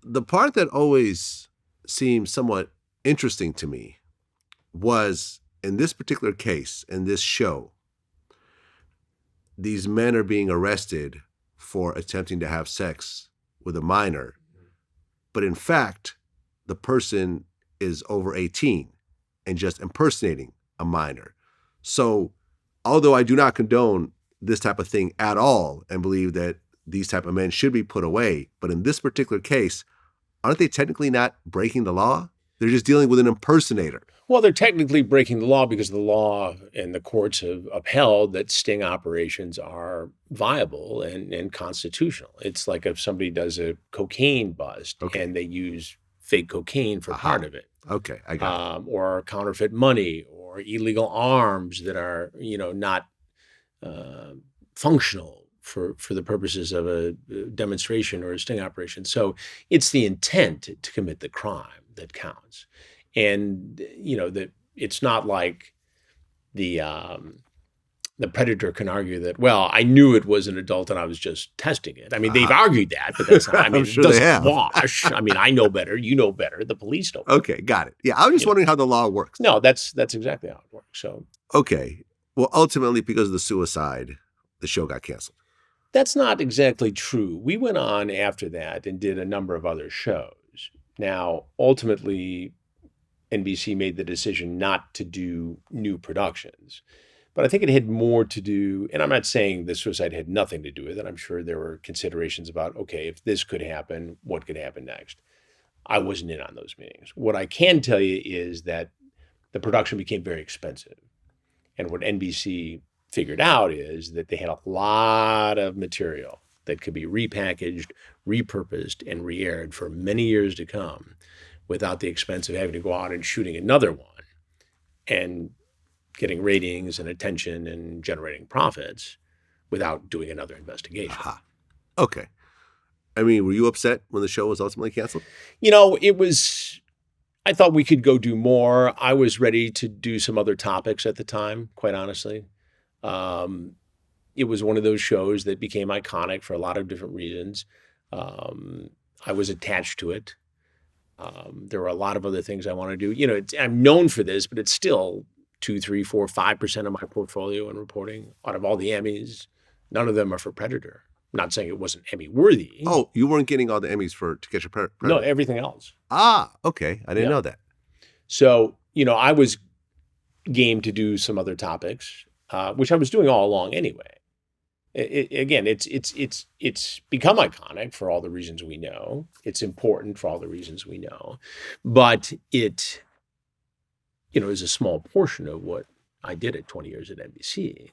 the part that always seemed somewhat interesting to me was in this particular case, in this show, these men are being arrested for attempting to have sex with a minor. But in fact, the person is over 18 and just impersonating a minor. So although I do not condone this type of thing at all and believe that these type of men should be put away, but in this particular case, aren't they technically not breaking the law? They're just dealing with an impersonator. Well, they're technically breaking the law because the law and the courts have upheld that sting operations are viable and constitutional. It's like if somebody does a cocaine bust and they use fake cocaine for part of it. Okay, I got it. Or counterfeit money or illegal arms that are, not functional for the purposes of a demonstration or a sting operation. So it's the intent to commit the crime that counts. And, that it's not like the predator can argue that, well, I knew it was an adult and I was just testing it. I mean, they've argued that, but that's not, I'm sure it they have. doesn't wash. I mean, I know better, you know better, the police know better. Okay, got it. Yeah, I was just wondering how the law works. No, that's exactly how it works. So okay. Well, ultimately, because of the suicide, the show got canceled. That's not exactly true. We went on after that and did a number of other shows. Now, ultimately, NBC made the decision not to do new productions. But I think it had more to do, and I'm not saying the suicide had nothing to do with it. I'm sure there were considerations about, okay, if this could happen, what could happen next? I wasn't in on those meetings. What I can tell you is that the production became very expensive. And what NBC figured out is that they had a lot of material that could be repackaged, repurposed, and re-aired for many years to come without the expense of having to go out and shooting another one and getting ratings and attention and generating profits without doing another investigation. Aha. Okay. I mean, were you upset when the show was ultimately canceled? I thought we could go do more. I was ready to do some other topics at the time, quite honestly. It was one of those shows that became iconic for a lot of different reasons. I was attached to it. There were a lot of other things I want to do. I'm known for this, but it's still 2, 3, 4, 5% of my portfolio in reporting. Out of all the Emmys, none of them are for Predator. I'm not saying it wasn't Emmy worthy. Oh, you weren't getting all the Emmys for To Catch a Predator? No, everything else. Ah, okay. I didn't know that. So, I was game to do some other topics, which I was doing all along anyway. It's become iconic for all the reasons we know. It's important for all the reasons we know. But it is a small portion of what I did at 20 years at NBC.